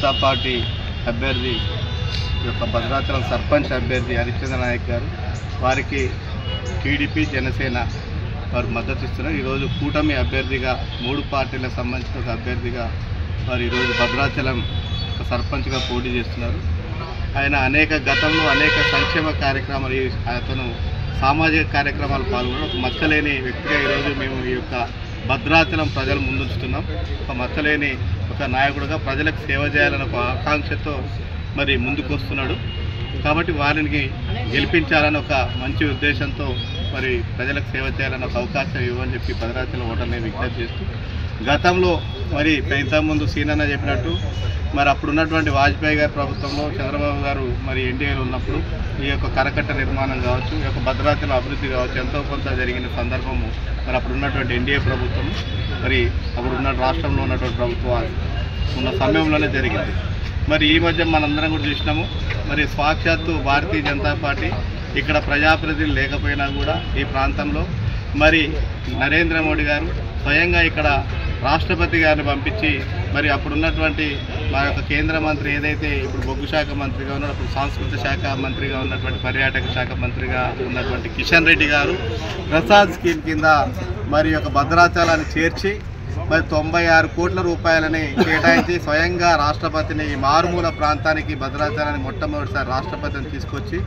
Janata party అభ్యర్థి యొక్క భద్రాచలం సర్పంచ్ అభ్యర్థి హరిచంద్ర నాయక్ గారు, వారికి టీడీపీ జనసేన వారు మద్దతు ఇస్తున్నారు. ఈరోజు కూటమి అభ్యర్థిగా 3 పార్టీలకు సంబంధించిన ఒక అభ్యర్థిగా వారు ఈరోజు భద్రాచలం సర్పంచ్గా పోటీ చేస్తున్నారు. ఆయన గతంలో అనేక సంక్షేమ కార్యక్రమాలు, అతను సామాజిక కార్యక్రమాలు పాల్గొని ఒక మచ్చలేని వ్యక్తిగా ఈరోజు మేము ఈ యొక్క భద్రాచలం ప్రజలు ముందుంచుతున్నాం. ఒక మచ్చలేని ఒక నాయకుడిగా ప్రజలకు సేవ చేయాలన్న ఒక ఆకాంక్షతో మరి ముందుకు వస్తున్నాడు. కాబట్టి వారిని గెలిపించాలని ఒక మంచి ఉద్దేశంతో మరి ప్రజలకు సేవ చేయాలన్న ఒక అవకాశం ఇవ్వని చెప్పి భద్రాచలం ఓటర్ని విజ్ఞప్తి చేస్తూ, గతంలో మరి ఇంతకుముందు సీనన్న చెప్పినట్టు మరి అప్పుడు ఉన్నటువంటి వాజ్పేయి గారి ప్రభుత్వంలో చంద్రబాబు గారు మరి ఎన్డీఏలో ఉన్నప్పుడు ఈ యొక్క కరకట్ట నిర్మాణం కావచ్చు, ఈ యొక్క భద్రాచలం అభివృద్ధి కావచ్చు ఎంతో కొంత జరిగిన సందర్భము మరి అప్పుడు ఉన్నటువంటి ఎన్డీఏ ప్రభుత్వం మరి అప్పుడు ఉన్న రాష్ట్రంలో ఉన్నటువంటి ప్రభుత్వాలు ఉన్న సమయంలోనే జరిగింది. మరి ఈ మధ్య మనందరం కూడా చూసినాము. మరి సాక్షాత్తు భారతీయ జనతా పార్టీ ఇక్కడ ప్రజాప్రతినిధులు లేకపోయినా కూడా ఈ ప్రాంతంలో మరి నరేంద్ర మోడీ గారు స్వయంగా ఇక్కడ రాష్ట్రపతి గారిని పంపించి మరి అప్పుడున్నటువంటి మా యొక్క కేంద్ర మంత్రి ఏదైతే ఇప్పుడు బొగ్గు శాఖ మంత్రిగా ఉన్నాడు, అప్పుడు సాంస్కృతిక శాఖ మంత్రిగా ఉన్నటువంటి పర్యాటక శాఖ మంత్రిగా ఉన్నటువంటి కిషన్ రెడ్డి గారు ప్రసాద్ స్కీమ్ కింద మరి యొక్క భద్రాచలాన్ని చేర్చి మరి 96 కోట్ల రూపాయలని కేటాయించి స్వయంగా రాష్ట్రపతిని ఈ మారుమూల ప్రాంతానికి భద్రాచలాన్ని మొట్టమొదటిసారి రాష్ట్రపతిని తీసుకొచ్చి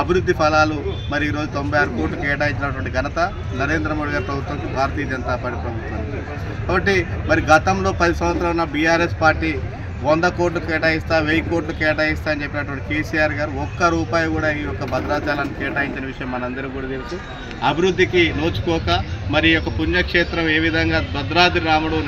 అభివృద్ధి ఫలాలు మరి ఈరోజు 96 కోట్లు కేటాయించినటువంటి ఘనత నరేంద్ర మోడీ గారి ప్రభుత్వానికి, భారతీయ జనతా పార్టీ ప్రభుత్వానికి. కాబట్టి మరి గతంలో 10 సంవత్సరాలు ఉన్న బీఆర్ఎస్ పార్టీ 100 కోట్లు కేటాయిస్తా, 1000 కోట్లు కేటాయిస్తా అని చెప్పినటువంటి కేసీఆర్ గారు ఒక్క రూపాయి కూడా ఈ యొక్క భద్రాచలాన్ని కేటాయించిన విషయం మనందరికీ కూడా తెలుసు. అభివృద్ధికి నోచుకోక మరి యొక్క పుణ్యక్షేత్రం ఏ విధంగా భద్రాద్రి రాముడు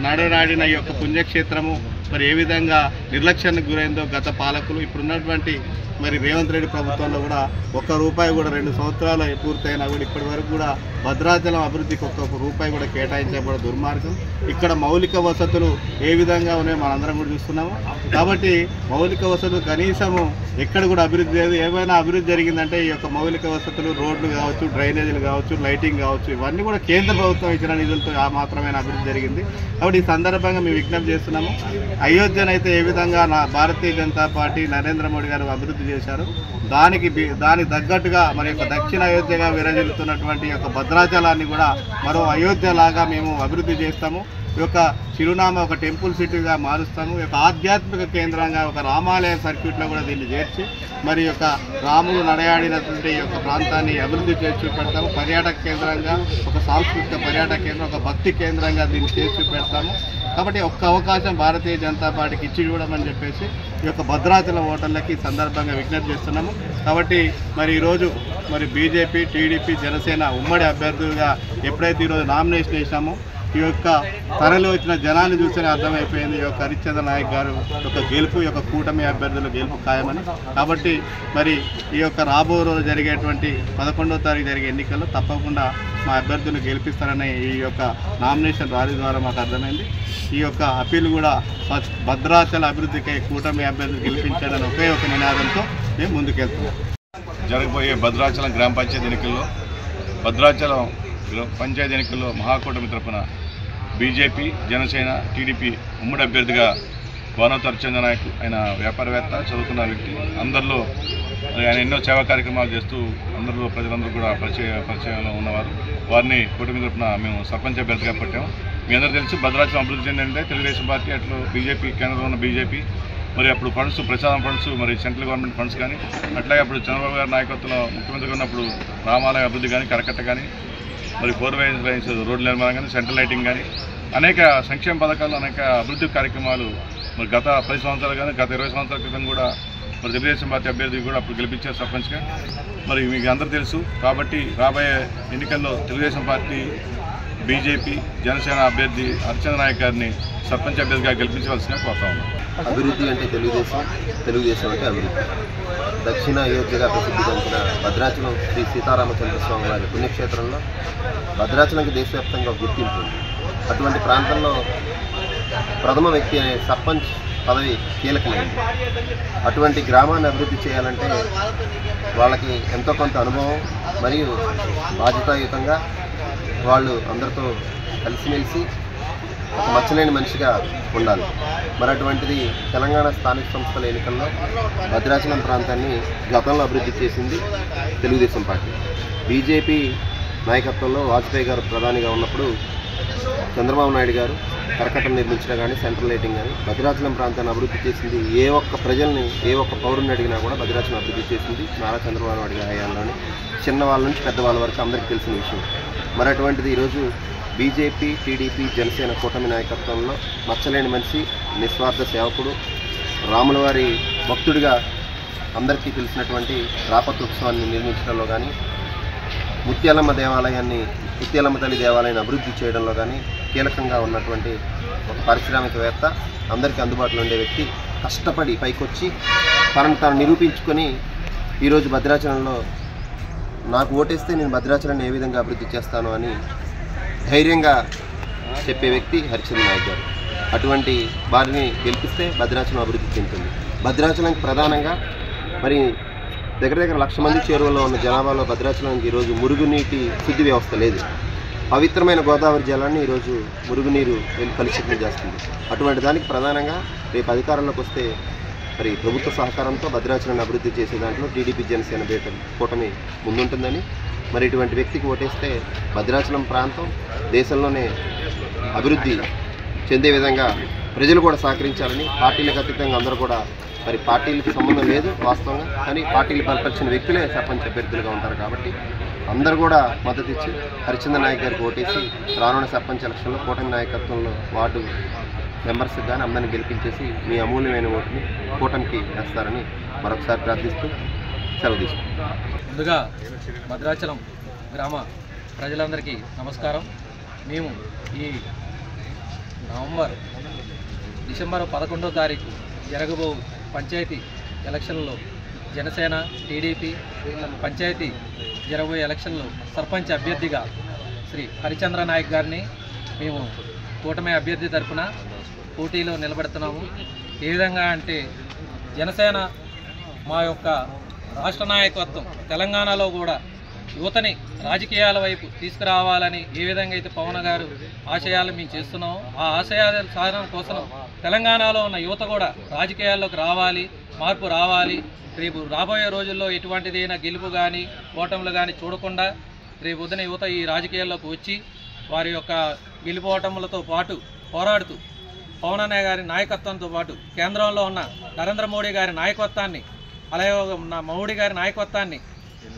నడనాడిన ఈ యొక్క పుణ్యక్షేత్రము మరి ఏ విధంగా నిర్లక్ష్యానికి గురైందో గత పాలకులు, ఇప్పుడున్నటువంటి మరి రేవంత్ రెడ్డి ప్రభుత్వంలో కూడా ఒక్క రూపాయి కూడా 2 సంవత్సరాలు పూర్తయినా కూడా ఇప్పటి వరకు కూడా భద్రాచలం అభివృద్ధికి ఒక్క రూపాయి కూడా కేటాయించబడే దుర్మార్గం. ఇక్కడ మౌలిక వసతులు ఏ విధంగా ఉన్నాయో మనందరం కూడా చూస్తున్నాము. కాబట్టి మౌలిక వసతులు కనీసము ఎక్కడ కూడా అభివృద్ధి లేదు. ఏమైనా అభివృద్ధి జరిగిందంటే ఈ యొక్క మౌలిక వసతులు, రోడ్లు కావచ్చు, డ్రైనేజీలు కావచ్చు, లైటింగ్ కావచ్చు, ఇవన్నీ కూడా కేంద్ర ప్రభుత్వం ఇచ్చిన నిధులతో ఆ మాత్రమే అభివృద్ధి జరిగింది. కాబట్టి ఈ సందర్భంగా మేము విజ్ఞప్తి చేస్తున్నాము, అయోధ్యనైతే ఏ విధంగా భారతీయ జనతా పార్టీ నరేంద్ర మోడీ గారు అభివృద్ధి చేశారు, దానికి తగ్గట్టుగా మరి యొక్క దక్షిణ అయోధ్యగా విరజిల్లుతున్నటువంటి యొక్క భద్రాచలాన్ని కూడా మరో అయోధ్య లాగా మేము అభివృద్ధి చేస్తాము. ఈ యొక్క చిరునామా ఒక టెంపుల్ సిటీగా మారుస్తాము. ఈ యొక్క ఆధ్యాత్మిక కేంద్రంగా ఒక రామాలయ సర్క్యూట్లో కూడా దీన్ని చేర్చి మరి యొక్క రాములు నడయాడినటువంటి ఈ యొక్క ప్రాంతాన్ని అభివృద్ధి చేసి చూపెడతాము. పర్యాటక కేంద్రంగా, ఒక సాంస్కృతిక పర్యాటక కేంద్రం, ఒక భక్తి కేంద్రంగా దీన్ని చేసి చూపెడతాము. కాబట్టి ఒక్క అవకాశం భారతీయ జనతా పార్టీకి ఇచ్చి చూడమని చెప్పేసి ఈ యొక్క భద్రాచలం ఓటర్లకి సందర్భంగా విజ్ఞప్తి చేస్తున్నాము. కాబట్టి మరి ఈరోజు మరి బీజేపీ, టీడీపీ, జనసేన ఉమ్మడి అభ్యర్థులుగా ఎప్పుడైతే ఈరోజు నామినేషన్ వేసినామో ఈ యొక్క తరలి వచ్చిన జనాన్ని చూస్తేనే అర్థమైపోయింది ఈ యొక్క హరిచంద్ర నాయక్ గారు యొక్క గెలుపు, ఈ యొక్క కూటమి అభ్యర్థుల గెలుపు ఖాయమని. కాబట్టి మరి ఈ యొక్క రాబో రోజు జరిగేటువంటి 11వ తారీఖు జరిగే ఎన్నికల్లో తప్పకుండా మా అభ్యర్థులు గెలిపిస్తారని ఈ యొక్క నామినేషన్ ర్యాలీ ద్వారా మాకు అర్థమైంది. ఈ యొక్క అప్పీల్ కూడా భద్రాచల అభివృద్ధికి కూటమి అభ్యర్థులు గెలిపించాలని ఒకే ఒక నినాదంతో మేము ముందుకెళ్తున్నాం. జరగబోయే భద్రాచలం గ్రామ పంచాయతీ ఎన్నికల్లో, భద్రాచలం పంచాయతీ ఎన్నికల్లో మహాకూటమి తరఫున బీజేపీ, జనసేన, టీడీపీ ఉమ్మడి అభ్యర్థిగా వానోతు హరిచంద్ర నాయక్, ఆయన వ్యాపారవేత్త, చదువుకున్న వ్యక్తి, అందరిలో ఆయన ఎన్నో సేవా కార్యక్రమాలు చేస్తూ అందరిలో ప్రజలందరూ కూడా పరిచయంలో ఉన్నవారు. వారిని కూటమి తరఫున మేము సర్పంచ్ అభ్యర్థిగా పెట్టాము. మీ అందరూ తెలిసి భద్రాచలం అభివృద్ధి చెందంటే తెలుగుదేశం పార్టీ, అట్లు బీజేపీ, కేంద్రంలో ఉన్న బీజేపీ, మరి అప్పుడు ఫండ్స్, ప్రచారం ఫండ్స్, మరి సెంట్రల్ గవర్నమెంట్ ఫండ్స్ కానీ, అట్లాగే అప్పుడు చంద్రబాబు గారి నాయకత్వంలో ముఖ్యమంత్రిగా ఉన్నప్పుడు రామాలయ అభివృద్ధి కానీ, కరకట్ట కానీ, మరి 4 లైన్స్ రోడ్ల నిర్మాణం కానీ, సెంట్రల్ లైటింగ్ కానీ, అనేక సంక్షేమ పథకాలు, అనేక అభివృద్ధి కార్యక్రమాలు మరి గత 10 సంవత్సరాలు కానీ గత 20 సంవత్సరాల క్రితం కూడా మరి తెలుగుదేశం పార్టీ అభ్యర్థి కూడా అప్పుడు గెలిపించారు సర్పంచ్గా. మరి మీకు అందరూ తెలుసు. కాబట్టి రాబోయే ఎన్నికల్లో తెలుగుదేశం పార్టీ, బీజేపీ, జనసేన అభ్యర్థి హరిచంద్ర నాయక్ గారిని సర్పంచ్ అభ్యర్థిగా గెలిపించవలసిన కోరుతా ఉన్నాం. అభివృద్ధి అంటే తెలుగుదేశం, తెలుగుదేశం అంటే అభివృద్ధి. దక్షిణ అయోధ్యగా ప్రసిద్ధిగాంచిన భద్రాచలం శ్రీ సీతారామచంద్ర స్వామి వారి పుణ్యక్షేత్రంలో భద్రాచలంకి దేశవ్యాప్తంగా గుర్తింపు ఉంది. అటువంటి ప్రాంతంలో ప్రథమ వ్యక్తి అనే సర్పంచ్ పదవి కీలకమైంది. అటువంటి గ్రామాన్ని అభివృద్ధి చేయాలంటే వాళ్ళకి ఎంతో కొంత అనుభవం మరియు బాధ్యతాయుతంగా వాళ్ళు అందరితో కలిసిమెలిసి ఒక మచ్చలేని మనిషిగా ఉండాలి. మరి అటువంటిది తెలంగాణ స్థానిక సంస్థల ఎన్నికల్లో భద్రాచలం ప్రాంతాన్ని గతంలో అభివృద్ధి చేసింది తెలుగుదేశం పార్టీ. బీజేపీ నాయకత్వంలో వాజ్పేయి గారు ప్రధానిగా ఉన్నప్పుడు చంద్రబాబు నాయుడు గారు కరకట్టం నిర్మించడం కానీ, సెంట్రల్ లైటింగ్ కానీ, భద్రాచలం ప్రాంతాన్ని అభివృద్ధి చేసింది. ఏ ఒక్క ప్రజల్ని, ఏ ఒక్క పౌరుని అడిగినా కూడా భద్రాచలం అభివృద్ధి చేసింది నారా చంద్రబాబు నాయుడు గారి హయాంలోనే. చిన్నవాళ్ళ నుంచి పెద్దవాళ్ళ వరకు అందరికీ తెలిసిన విషయం. మరి అటువంటిది ఈరోజు బీజేపీ, టీడీపీ, జనసేన కూటమి నాయకత్వంలో మచ్చలేని మనిషి, నిస్వార్థ సేవకుడు, రాముల వారి భక్తుడిగా అందరికీ తెలిసినటువంటి రాపత్ర ఉత్సవాన్ని నిర్మించడంలో కానీ, ముత్యాలమ్మ తల్లి దేవాలయాన్ని అభివృద్ధి చేయడంలో కానీ కీలకంగా ఉన్నటువంటి ఒక పారిశ్రామికవేత్త, అందరికీ అందుబాటులో ఉండే వ్యక్తి, కష్టపడి పైకొచ్చి తనను తాను నిరూపించుకొని ఈరోజు భద్రాచలంలో నాకు ఓటేస్తే నేను భద్రాచలాన్ని ఏ విధంగా అభివృద్ధి చేస్తాను అని ధైర్యంగా చెప్పే వ్యక్తి హరిచంద్ర నాయక్ గారు. అటువంటి వారిని గెలిపిస్తే భద్రాచలం అభివృద్ధి చెందుతుంది. భద్రాచలంకి ప్రధానంగా మరి దగ్గర 1,00,000 మంది చేరువలో ఉన్న జనాభాలో భద్రాచలానికి ఈరోజు మురుగునీటి శుద్ధి వ్యవస్థ లేదు. పవిత్రమైన గోదావరి జలాన్ని ఈరోజు మురుగునీరు వెళ్ళి కలుషితం చేస్తుంది. అటువంటి దానికి ప్రధానంగా రేపు అధికారంలోకి వస్తే మరి ప్రభుత్వ సహకారంతో భద్రాచలాన్ని అభివృద్ధి చేసే దాంట్లో టీడీపీ, జనసేన కూటమి ముందుంటుందని, మరి ఇటువంటి వ్యక్తికి ఓటేస్తే భద్రాచలం ప్రాంతం దేశంలోనే అభివృద్ధి చెందే విధంగా ప్రజలు కూడా సహకరించాలని, పార్టీలకు అతీతంగా అందరూ కూడా, మరి పార్టీలకు సంబంధం లేదు వాస్తవంగా, కానీ పార్టీలు బలపరిచిన వ్యక్తులే సర్పంచ్ అభ్యర్థులుగా ఉంటారు కాబట్టి అందరూ కూడా మద్దతు ఇచ్చి హరిచంద్ర నాయక్ గారికి ఓటేసి రానున్న సర్పంచ్ ఎలక్షన్లో కూటమి నాయకత్వంలో వార్డు మెంబర్స్కి కానీ అందరిని గెలిపించేసి మీ అమూల్యమైన ఓటుని కూటమికి వేస్తారని మరొకసారి ప్రార్థిస్తూ సెలవు తీసుకుంటాం. ముందుగా భద్రాచలం గ్రామ ప్రజలందరికీ నమస్కారం. మేము ఈ డిసెంబర్ 11వ తారీఖు జరగబో పంచాయతీ ఎలక్షన్లో జనసేన, టీడీపీ పంచాయతీ జరగబోయే ఎలక్షన్లో సర్పంచ్ అభ్యర్థిగా శ్రీ హరిచంద్ర నాయక్ గారిని మేము కూటమి అభ్యర్థి తరఫున పోటీలో నిలబెడుతున్నాము. ఏ విధంగా అంటే జనసేన మా యొక్క రాష్ట్ర నాయకత్వం తెలంగాణలో కూడా యువతని రాజకీయాల వైపు తీసుకురావాలని ఏ విధంగా అయితే పవన్ గారు ఆశయాలు మేము చేస్తున్నామో, ఆ ఆశయాల సాధన కోసం తెలంగాణలో ఉన్న యువత కూడా రాజకీయాల్లోకి రావాలి, మార్పు రావాలి. రేపు రాబోయే రోజుల్లో ఎటువంటిదైనా గెలుపు కానీ ఓటములు కానీ చూడకుండా రేపు పొద్దున యువత ఈ రాజకీయాల్లోకి వచ్చి వారి యొక్క గెలుపు ఓటములతో పాటు పోరాడుతూ పవన్ అన్నయ్య గారి నాయకత్వంతో పాటు కేంద్రంలో ఉన్న నరేంద్ర మోడీ గారి నాయకత్వాన్ని, అలాగే మోడీ గారి నాయకత్వాన్ని,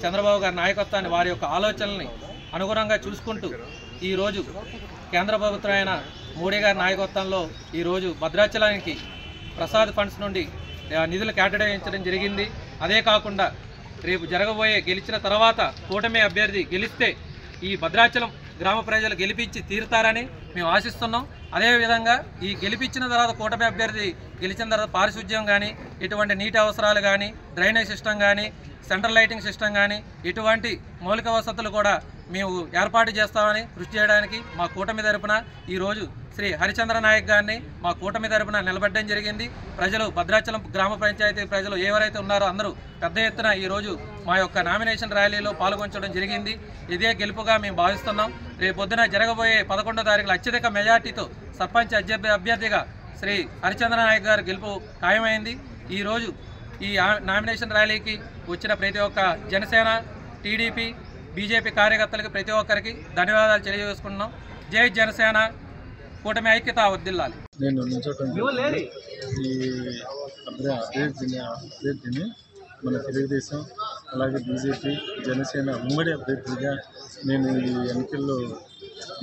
చంద్రబాబు గారి నాయకత్వాన్ని, వారి యొక్క ఆలోచనల్ని అనుగుణంగా చూసుకుంటూ ఈరోజు కేంద్ర ప్రభుత్వమైన మోడీ గారి నాయకత్వంలో ఈరోజు భద్రాచలానికి ప్రసాద్ ఫండ్స్ నుండి నిధులు కేటాయించడం జరిగింది. అదే కాకుండా రేపు జరగబోయే గెలిచిన తర్వాత కూటమి అభ్యర్థి గెలిస్తే ఈ భద్రాచలం గ్రామ ప్రజలు గెలిపించి తీరుతారని మేము ఆశిస్తున్నాం. అదేవిధంగా ఈ గెలిపించిన తర్వాత కూటమి అభ్యర్థి గెలిచిన తర్వాత పారిశుద్ధ్యం కానీ, ఎటువంటి నీటి అవసరాలు కానీ, డ్రైనేజ్ సిస్టమ్ కానీ, సెంట్రల్ లైటింగ్ సిస్టమ్ కానీ, ఇటువంటి మౌలిక వసతులు కూడా మేము ఏర్పాటు చేస్తామని కృషి చేయడానికి మా కూటమి తరపున ఈరోజు శ్రీ హరిచంద్ర నాయక్ గారిని మా కూటమి తరపున నిలబెట్టడం జరిగింది. ప్రజలు భద్రాచలం గ్రామ పంచాయతీ ప్రజలు ఎవరైతే ఉన్నారో అందరూ పెద్ద ఎత్తున ఈరోజు మా యొక్క నామినేషన్ ర్యాలీలో పాల్గొనడం జరిగింది. ఇదే గెలుపుగా మేము భావిస్తున్నాం. రేపు పొద్దున జరగబోయే 11వ తారీఖులో అత్యధిక మెజార్టీతో సర్పంచ్ అభ్యర్థిగా శ్రీ హరిచంద్ర నాయక్ గారు గెలుపు ఖాయమైంది. ఈరోజు ఈ నామినేషన్ ర్యాలీకి వచ్చిన ప్రతి ఒక్క జనసేన, టీడీపీ, బీజేపీ కార్యకర్తలకు ప్రతి ఒక్కరికి ధన్యవాదాలు తెలియజేసుకుంటున్నాం. జై జనసేన, కూటమి ఐక్యత వర్ధిల్లాలి. నేను ఈ అభ్యర్థిని మన తెలుగుదేశం అలాగే బీజేపీ, జనసేన ఉమ్మడి అభ్యర్థిగా నేను ఈ ఎన్నికల్లో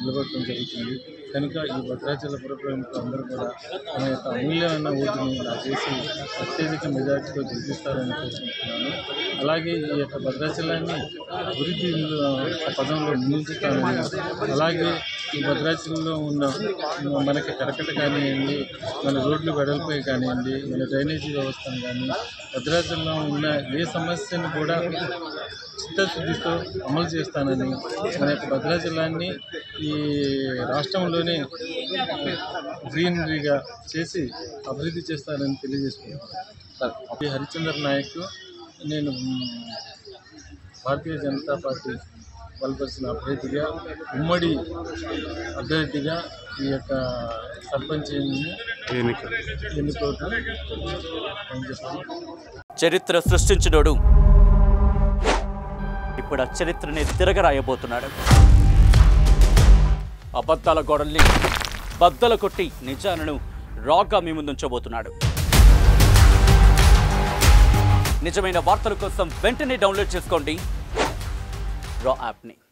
నిలబడటం జరుగుతుంది. కనుక ఈ భద్రాచల పురప్రముఖులు అందరూ కూడా మన యొక్క అమూల్యమైన ఓటుని నాకు చేసి అత్యధిక మెజార్టీతో గెలిపిస్తారని కోరుకుంటున్నాను. అలాగే ఈ యొక్క భద్రాచలాన్ని అభివృద్ధి పదంలో ముందుతానని, అలాగే ఈ భద్రాచలంలో ఉన్న మనకి కరకట కానివ్వండి, మన రోడ్లు వెడల్పై కానివ్వండి, మన డ్రైనేజీ వ్యవస్థను కానీ, భద్రాచలంలో ఉన్న ఏ సమస్యను కూడా చిత్తశుద్ధితో అమలు చేస్తానని, మన యొక్క భద్రాచలాన్ని ఈ రాష్ట్రంలోనే గ్రీనరీగా చేసి అభివృద్ధి చేస్తానని తెలియజేసుకుంటున్నాను. హరిచంద్ర నాయక్, నేను భారతీయ జనతా పార్టీ బలపరిచిన అభ్యర్థిగా ఉమ్మడి అభ్యర్థిగా ఈ యొక్క సర్పంచ్ ఎన్నుకోవటం అని చెప్పాను. చరిత్ర సృష్టించినోడు ఇప్పుడు ఆ చరిత్రని తిరగరాయబోతున్నాడు. అబద్ధాల గోడల్ని బద్దలు కొట్టి నిజాలను రాగా మీ ముందుంచబోతున్నాడు. నిజమైన వార్తల కోసం వెంటనే డౌన్లోడ్ చేసుకోండి రా యాప్ని.